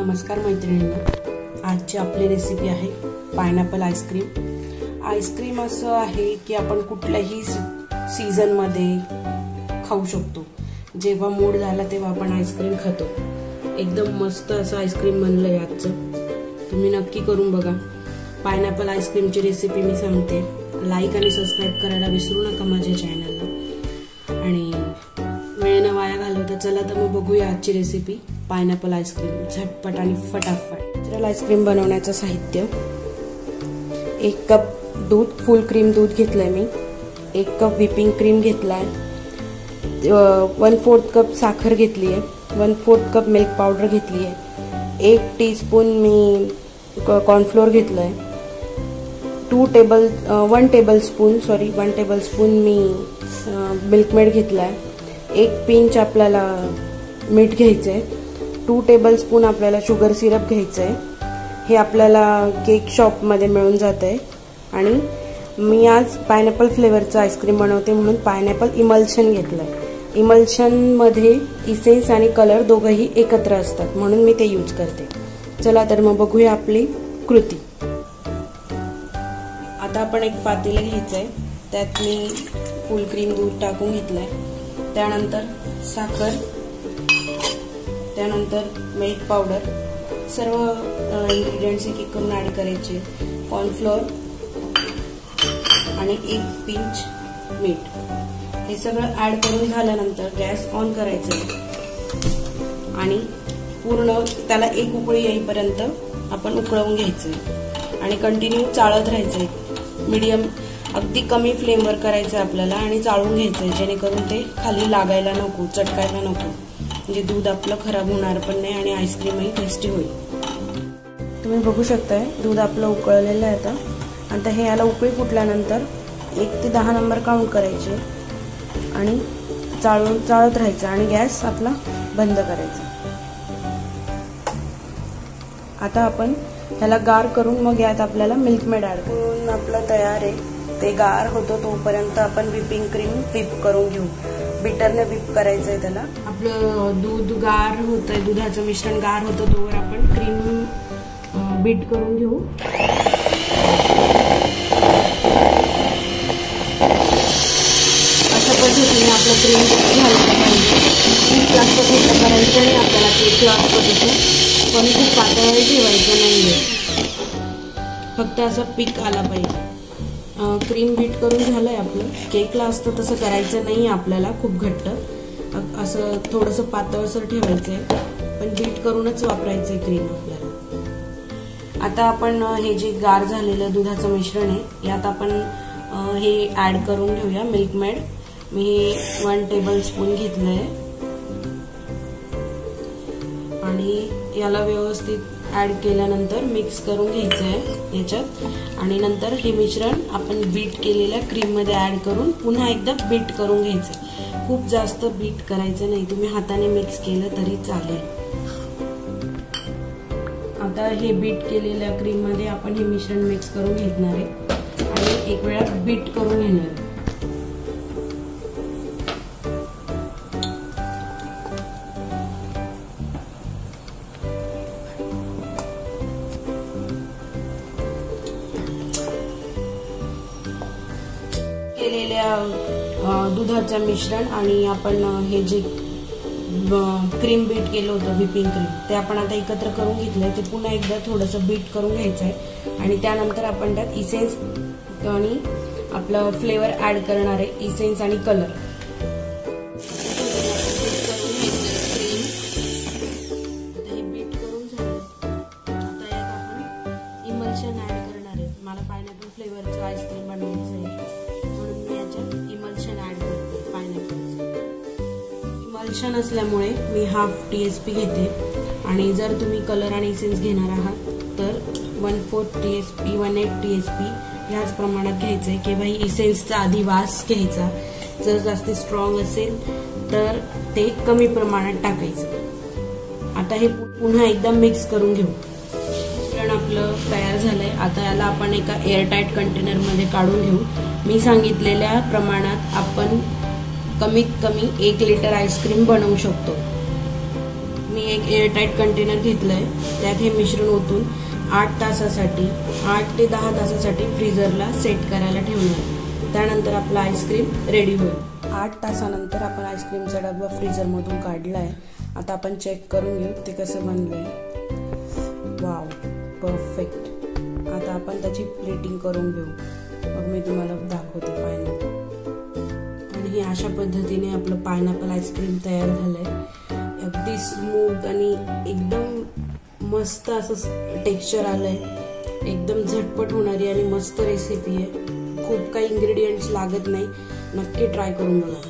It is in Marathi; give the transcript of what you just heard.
नमस्कार मैत्रिणींनो, आजची आपली रेसिपी आहे पायनॅपल आईस्क्रीम। आईस्क्रीम असं आहे की आपण कुठल्याही सीझन मध्ये खाऊ शकतो। जेव्हा मूड झाला तेव्हा आपण आईस्क्रीम खातो। एकदम मस्त असं आईस्क्रीम बनलंय आजचं, तुम्ही नक्की करून बघा। पायनॅपल आईस्क्रीमची रेसिपी मी सांगते, लाईक आणि सबस्क्राइब करायला विसरू नका माझ्या चॅनलला। आणि वेळ न वाया घालवता चला तर मग बघूया आजची रेसिपी पायनॅपल आईस्क्रीम, झटपट आणि फटाफट। नॅचरल आईस्क्रीम बनवण्याचं साहित्य: 1 कप दूध, फुल क्रीम दूध घेतलंय मी, 1 कप व्हिपिंग क्रीम घेतलाय, 1/4 कप साखर घेतली आहे, 1/4 कप मिल्क पावडर घेतली आहे, 1 टीस्पून मी कॉर्नफ्लोअर घेतलंय, 1 टेबलस्पून मी मिल्क मेड घेतलाय, 1 पिंच आपल्याला मीठ घ्यायचंय, 2 टेबलस्पून आपल्याला शुगर सिरप घ्यायचंय। हे आपल्याला केक शॉप मध्ये मिळून जातंय। आणि मी आज पायनॅपल फ्लेवरचं आईस्क्रीम बनवते म्हणून पायनॅपल इमल्शन घेतलंय। इमल्शन मध्ये इसेन्स आणि कलर दोघंही एकत्र असतात म्हणून मी ते यूज करते। चला तर मग बघूया आपली कृती। आता आपण एक पातेलं घ्यायचंय, त्यात मी फुल क्रीम दूध टाकून घेतलंय, त्यानंतर साखर, त्यानंतर मिल्क पावडर, सर्व इंग्रेडिएंट्स एक एक करून ऍड करायचे, कॉर्नफ्लोअर आणि 1 पिंच मीठ। हे सगळं ऍड करून झाल्यानंतर गॅस ऑन करायचं आणि पूर्ण त्याला एक उकळी येईपर्यंत आपण उकळवून घ्यायचं आणि कंटिन्यू चाळत राहायचं। मीडियम अगदी कमी फ्लेमवर करायचं आपल्याला आणि चाळून घ्यायचं, जेणेकरून ते खाली लागायला नको, चटकायला नको, म्हणजे दूध आपलं खराब होणार पण नाही आणि आईस्क्रीमही टेस्टी होईल। तुम्ही बघू शकताय दूध आपलं उकळलेलं आहे। आता हे याला उकळी फुटल्यानंतर 1 ते 10 नंबर काउंट करायचे आणि चाळत राहायचं आणि गॅस आपला बंद करायचा। आता आपण ह्याला गार करून मग यात आपल्याला मिल्क मेड ऍड करून आपलं तयार आहे। ते गार होतो तोपर्यंत आपण व्हिपिंग क्रीम व्हिप करून घेऊ, बीटरने व्हिप करायचंय त्याला। आपलं दूध गार होतंय, दुधाचं मिश्रण गार होतं तोवर आपण क्रीम बीट करून घेऊ। अशा पद्धतीने आपलं क्रीम झालं पाहिजे। खूप जास्त घट्ट करायचं नाही आपल्याला, केक लागतं तसं, पण खूप पातळ ठेवायचं नाहीये, फक्त असं पीक आला पाहिजे। क्रीम बीट करून झालंय आपलं। केकला असतं तसं करायचं नाही आपल्याला, खूप घट्ट, असं थोडंसं पातळसर ठेवायचंय, पण बीट करूनच वापरायचंय क्रीम आपल्याला। आता आपण हे जे गार झालेलं दुधाचं मिश्रण आहे यात आपण हे ऍड करून घेऊया मिल्क मेड। मी 1 टेबलस्पून घेतलंय आणि याला व्यवस्थित ऍड केल्यानंतर मिक्स करून घ्यायचंय याच्यात आणि नंतर हे मिश्रण आपण बीट केलेल्या क्रीम मध्ये ऍड करून पुन्हा एकदा बीट करून घ्यायचं। खूप जास्त बीट करायचं नाही, तुम्ही हाताने मिक्स केलं तरी चालेल। आता हे बीट केलेल्या क्रीम मध्ये आपण हे मिश्रण मिक्स करून घेणार आहे आणि एक वेळा बीट करून घेणार आहे। केलेल्या दुधाचं मिश्रण आणि आपण हे जे क्रीम बीट केलं होतं व्हिपिंग क्रीम ते आपण आता एकत्र करून घेतलंय। ते पुन्हा एकदा थोडंसं बीट करून घ्यायचंय आणि त्यानंतर आपण त्यात इसेन्स आणि आपलं फ्लेवर ऍड करणार आहे, इसेन्स आणि कलर। हे बीट करून झालं, आता यात आपण इमल्शन ऍड करणार आहे। मला पायनॅपल फ्लेवरचं आईस्क्रीम बनवायचं आहे म्हणून मी याच्यात इमल्शन ऍड करते पायनॅपलचं। इमल्शन असल्यामुळे मी हाफ TSP घेते आणि जर तुम्ही कलर आणि इसेन्स घेणार आहात तर 1/4 TSP 1/8 TSP ह्याच प्रमाणात घ्यायचंय किंवा इसेन्सचा आधी वास घ्यायचा। जर जास्त स्ट्रॉंग असेल तर ते कमी प्रमाणात टाकायचं। आता हे पुन्हा एकदा मिक्स करून घेऊ। मिश्रण आपलं तयार झालंय। आता याला आपण एका एअरटाईट कंटेनर मध्ये काढून घेऊ। मी सांगितलेल्या प्रमाणात आपण कमीत कमी 1 लिटर आईस्क्रीम बनवू शकतो। मी एक एअरटाईट कंटेनर घेतलंय, त्यात हे मिश्रण ओतून 8 ते 10 तासासाठी फ्रीजरला सेट करायला ठेवणार. त्यानंतर आपला आईस्क्रीम रेडी होईल. 8 तासानंतर आपण आईस्क्रीमचा डब्बा फ्रीजरमधून काढलाय. आता आपण चेक करून घेऊ ते कसं बनलंय. Wow, perfect. आता आपण त्याची प्लेटिंग करून घेऊ. मग मी तुम्हाला दाखवते फायनल. आणि हे अशा पद्धतीने आपलं पायनॅपल आईस्क्रीम तयार झालंय. अगदी स्मूथ आणि एकदम मस्त असं टेक्स्चर आलंय. एकदम झटपट होणारी आणि मस्त रेसिपी आहे. खूप काही इन्ग्रेडियंट्स लागत नाही. नक्की ट्राय करून बघा.